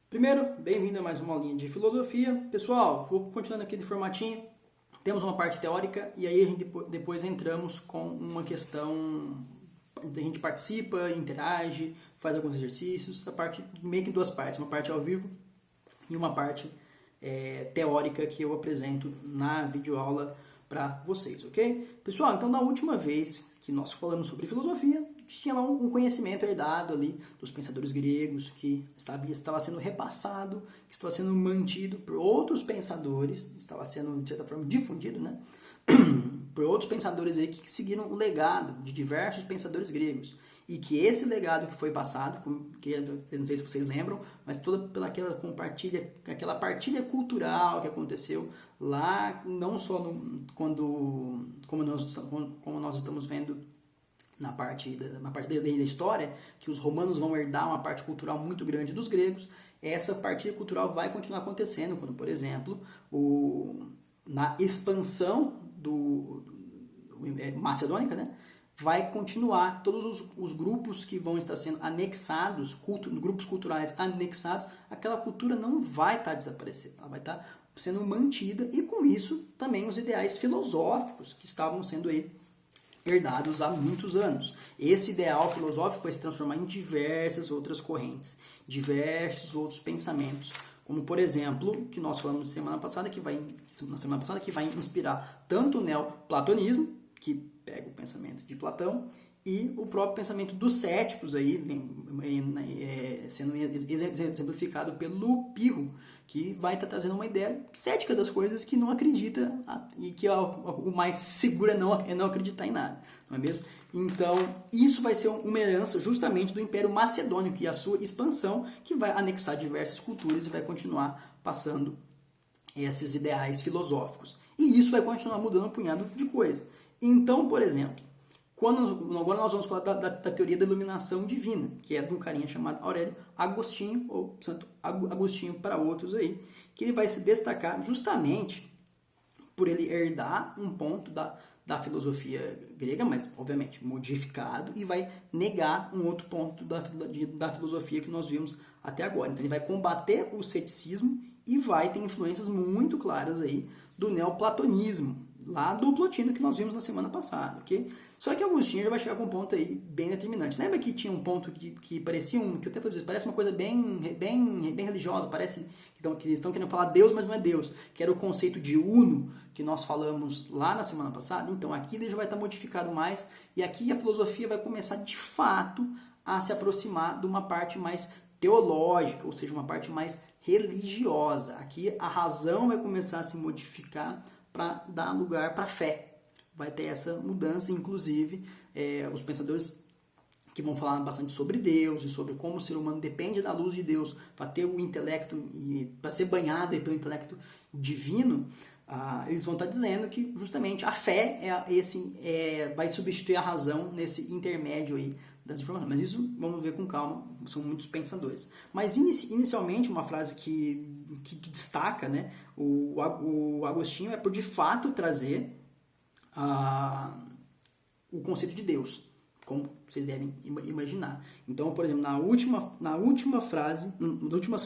Primeiro, bem-vindo a mais uma aulinha de filosofia. Pessoal, vou continuando aqui de formatinho. Temos uma parte teórica e aí a gente depois entramos com uma questão. A gente participa, interage, faz alguns exercícios. A parte meio que em duas partes, uma parte ao vivo e uma parte teórica que eu apresento na videoaula para vocês, ok? Pessoal, então na última vez que nós falamos sobre filosofia, tinha lá um conhecimento herdado ali dos pensadores gregos que estava sendo repassado, que estava sendo mantido por outros pensadores, estava sendo de certa forma difundido, né? Por outros pensadores aí que seguiram o legado de diversos pensadores gregos. E que esse legado que foi passado, que eu não sei se vocês lembram, mas toda aquela partilha cultural que aconteceu lá, não só como nós estamos vendo na parte da história, que os romanos vão herdar uma parte cultural muito grande dos gregos, essa partilha cultural vai continuar acontecendo, quando, por exemplo, na expansão macedônica, né, vai continuar todos os grupos que vão estar sendo anexados, grupos culturais anexados, aquela cultura não vai estar desaparecendo, ela vai estar sendo mantida, e com isso também os ideais filosóficos que estavam sendo aí herdados há muitos anos. Esse ideal filosófico vai se transformar em diversas outras correntes, diversos outros pensamentos, como por exemplo, que nós falamos na semana passada, que vai inspirar tanto o neoplatonismo, que pega o pensamento de Platão, e o próprio pensamento dos céticos aí, sendo exemplificado pelo Pirro, que vai estar trazendo uma ideia cética das coisas, que não acredita, e que o mais seguro é não acreditar em nada, não é mesmo? Então, isso vai ser uma herança justamente do Império Macedônico e a sua expansão, que vai anexar diversas culturas e vai continuar passando esses ideais filosóficos. E isso vai continuar mudando um punhado de coisa. Então, por exemplo, agora nós vamos falar da teoria da iluminação divina, que é de um carinha chamado Aurélio Agostinho, ou Santo Agostinho para outros aí, que ele vai se destacar justamente por ele herdar um ponto da filosofia grega, mas obviamente modificado, e vai negar um outro ponto da filosofia que nós vimos até agora. Então ele vai combater o ceticismo e vai ter influências muito claras aí do neoplatonismo, lá do Plotino que nós vimos na semana passada, ok? Só que Agostinho já vai chegar com um ponto aí bem determinante. Lembra que tinha um ponto que parecia que eu até falei, parece uma coisa bem religiosa, parece que eles estão querendo falar Deus, mas não é Deus, que era o conceito de uno que nós falamos lá na semana passada. Então aqui ele já vai estar modificado mais, e aqui a filosofia vai começar de fato a se aproximar de uma parte mais teológica, ou seja, uma parte mais religiosa. Aqui a razão vai começar a se modificar para dar lugar para a fé. Vai ter essa mudança, inclusive os pensadores que vão falar bastante sobre Deus e sobre como o ser humano depende da luz de Deus para ter o intelecto e para ser banhado pelo intelecto divino, eles vão estar dizendo que justamente a fé vai substituir a razão nesse intermédio aí das informações. Mas isso vamos ver com calma, são muitos pensadores. Mas inicialmente uma frase que destaca, né, o Agostinho é por de fato trazer o conceito de Deus, como vocês devem imaginar. Então, por exemplo, nas últimas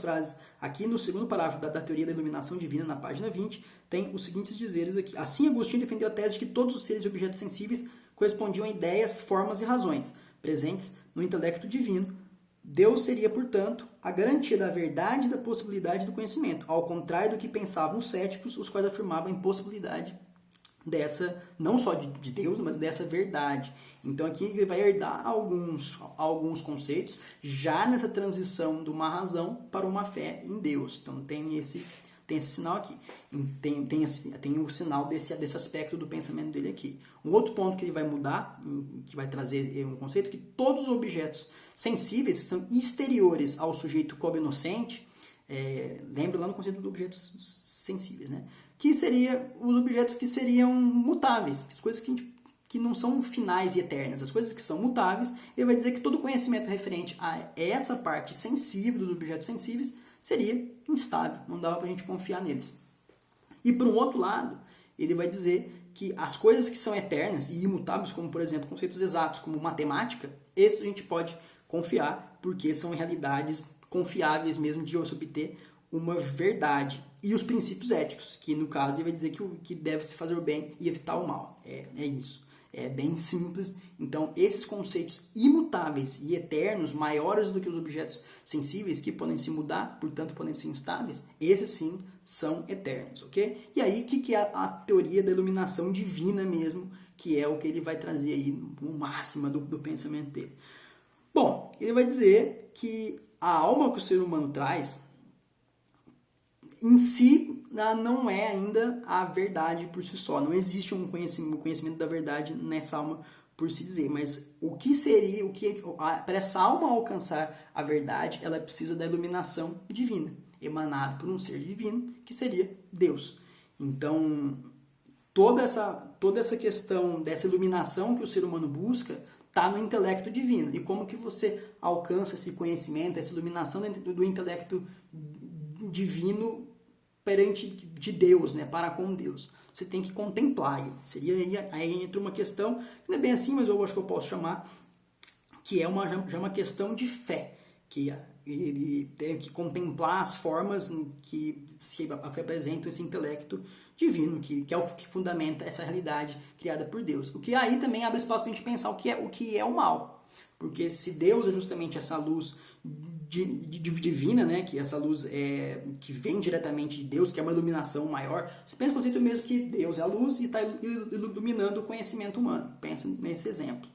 frases, aqui no segundo parágrafo da teoria da iluminação divina, na página 20, tem os seguintes dizeres aqui. Assim, Agostinho defendeu a tese de que todos os seres e objetos sensíveis correspondiam a ideias, formas e razões presentes no intelecto divino. Deus seria, portanto, a garantia da verdade e da possibilidade do conhecimento, ao contrário do que pensavam os céticos, os quais afirmavam a impossibilidade dessa, não só de Deus, mas dessa verdade. Então aqui ele vai herdar alguns conceitos já nessa transição de uma razão para uma fé em Deus. Então tem esse sinal aqui, tem o sinal desse aspecto do pensamento dele aqui. Um outro ponto que ele vai mudar, que vai trazer um conceito, que todos os objetos sensíveis são exteriores ao sujeito cognoscente. Lembra lá no conceito dos objetos sensíveis, né? Que seria os objetos que seriam mutáveis, as coisas que não são finais e eternas, as coisas que são mutáveis. Ele vai dizer que todo conhecimento referente a essa parte sensível dos objetos sensíveis seria instável, não dava para a gente confiar neles. E por um outro lado, ele vai dizer que as coisas que são eternas e imutáveis, como por exemplo conceitos exatos como matemática, esses a gente pode confiar porque são realidades confiáveis mesmo de se obter uma verdade. E os princípios éticos, que no caso ele vai dizer que deve-se fazer o bem e evitar o mal. É isso. É bem simples. Então, esses conceitos imutáveis e eternos, maiores do que os objetos sensíveis, que podem se mudar, portanto podem ser instáveis, esses sim são eternos, ok? E aí, o que é a teoria da iluminação divina mesmo, que é o que ele vai trazer aí no máximo do pensamento dele? Bom, ele vai dizer que a alma que o ser humano traz, em si, não é ainda a verdade por si só. Não existe um conhecimento da verdade nessa alma por se dizer. Mas o que seria, para essa alma alcançar a verdade, ela precisa da iluminação divina, emanada por um ser divino, que seria Deus. Então, toda essa questão dessa iluminação que o ser humano busca está no intelecto divino. E como que você alcança esse conhecimento, essa iluminação do intelecto divino perante de Deus, né, para com Deus? Você tem que contemplar ele. Seria aí entra uma questão, que não é bem assim, mas eu acho que eu posso chamar, que é já uma questão de fé, que ele tem que contemplar as formas que representam esse intelecto divino, que é o que fundamenta essa realidade criada por Deus. O que aí também abre espaço para a gente pensar o que é o mal. Porque se Deus é justamente essa luz divina, né, que essa luz que vem diretamente de Deus, que é uma iluminação maior, você pensa no conceito mesmo que Deus é a luz e está iluminando o conhecimento humano. Pensa nesse exemplo.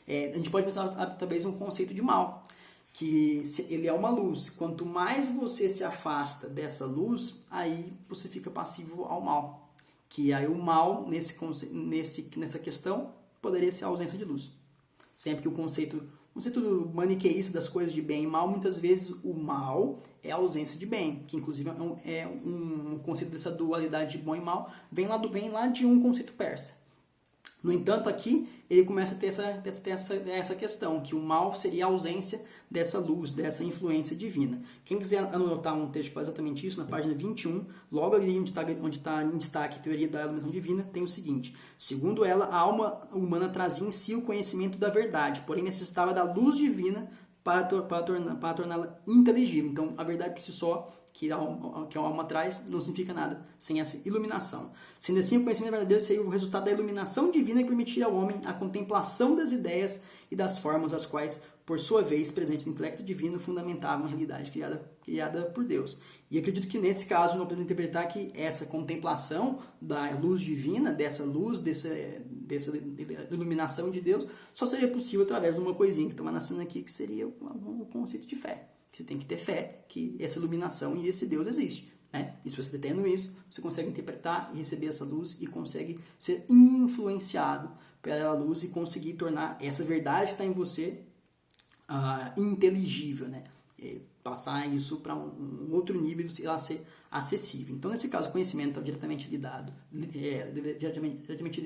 A gente pode pensar talvez um conceito de mal, que ele é uma luz. Quanto mais você se afasta dessa luz, aí você fica passivo ao mal. Que aí o mal, nessa questão, poderia ser a ausência de luz. Sempre que o conceito maniqueísta das coisas de bem e mal, muitas vezes o mal é a ausência de bem, que inclusive é um conceito dessa dualidade de bom e mal, vem lá de um conceito persa. No entanto, aqui ele começa a ter essa questão, que o mal seria a ausência dessa luz, dessa influência divina. Quem quiser anotar um texto que faz exatamente isso, na página 21, logo ali onde está em destaque a teoria da iluminação divina, tem o seguinte: segundo ela, a alma humana trazia em si o conhecimento da verdade, porém necessitava da luz divina para torná-la inteligível. Então, a verdade por si só, que a alma traz, não significa nada sem essa iluminação. Sendo assim, o conhecimento verdadeiro seria o resultado da iluminação divina que permitiria ao homem a contemplação das ideias e das formas, as quais, por sua vez, presentes no intelecto divino, fundamentavam a realidade criada por Deus. E acredito que, nesse caso, não podemos interpretar que essa contemplação da luz divina, dessa luz, dessa iluminação de Deus, só seria possível através de uma coisinha que está nascendo aqui, que seria o conceito de fé. Você tem que ter fé que essa iluminação e esse Deus existe, né? E se você está tendo isso, você consegue interpretar e receber essa luz e consegue ser influenciado pela luz e conseguir tornar essa verdade que está em você inteligível, né? E passar isso para um outro nível e ela ser acessível. Então, nesse caso, o conhecimento está diretamente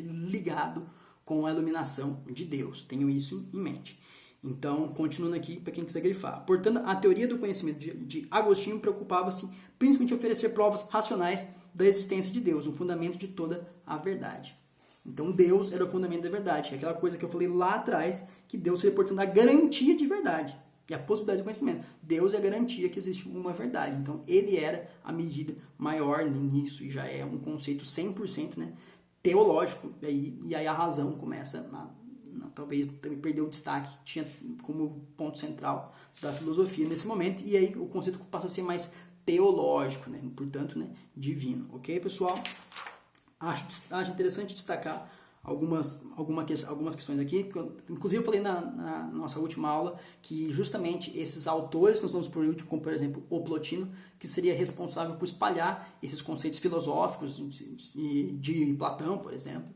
ligado com a iluminação de Deus. Tenho isso em mente. Então, continuando aqui, para quem quiser grifar. Portanto, a teoria do conhecimento de Agostinho preocupava-se principalmente em oferecer provas racionais da existência de Deus, o fundamento de toda a verdade. Então, Deus era o fundamento da verdade. É aquela coisa que eu falei lá atrás, que Deus seria, portanto, a garantia de verdade e a possibilidade de conhecimento. Deus é a garantia que existe uma verdade. Então, ele era a medida maior nisso, e já é um conceito 100%, né, teológico, e aí a razão começa talvez também perdeu o destaque que tinha como ponto central da filosofia nesse momento, e aí o conceito passa a ser mais teológico, né? Portanto, né, divino. Ok, pessoal? Acho interessante destacar algumas questões aqui, que inclusive eu falei na nossa última aula, que justamente esses autores que nós vamos por último, como por exemplo o Plotino, que seria responsável por espalhar esses conceitos filosóficos de Platão, por exemplo,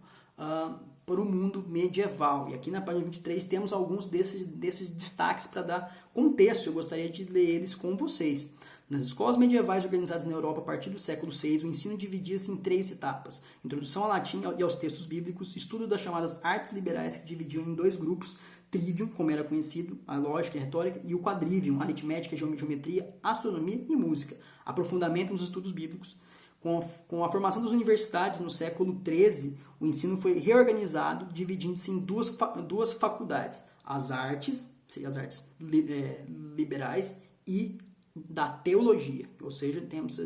para o mundo medieval. E aqui na página 23 temos alguns desses destaques para dar contexto. Eu gostaria de ler eles com vocês. Nas escolas medievais organizadas na Europa a partir do século VI, o ensino dividia-se em 3 etapas: introdução ao latim e aos textos bíblicos, estudo das chamadas artes liberais, que dividiam em 2 grupos: trivium, como era conhecido, a lógica e a retórica, e o quadrivium, aritmética, geometria, astronomia e música, aprofundamento nos estudos bíblicos. Com a formação das universidades no século XIII, o ensino foi reorganizado, dividindo-se em duas faculdades: as artes, seriam as artes liberais, e da teologia, ou seja, temos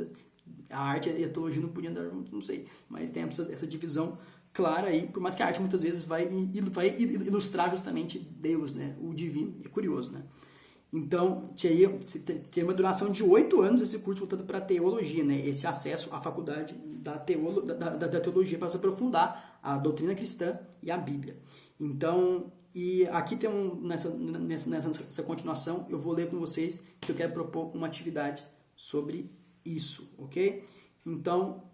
a arte e a teologia não podiam dar junto, não sei, mas temos essa divisão clara aí, por mais que a arte muitas vezes vai ilustrar justamente Deus, né, o divino, é curioso, né? Então, tinha uma duração de 8 anos esse curso voltado para a teologia, né? Esse acesso à faculdade da teologia para se aprofundar a doutrina cristã e a Bíblia. Então, e aqui tem nessa continuação, eu vou ler com vocês que eu quero propor uma atividade sobre isso, ok? Então,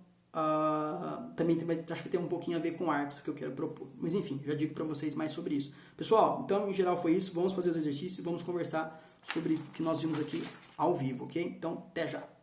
também acho que tem um pouquinho a ver com artes que eu quero propor. Mas enfim, já digo para vocês mais sobre isso. Pessoal, então em geral foi isso. Vamos fazer os exercícios, vamos conversar sobre o que nós vimos aqui ao vivo, ok? Então, até já!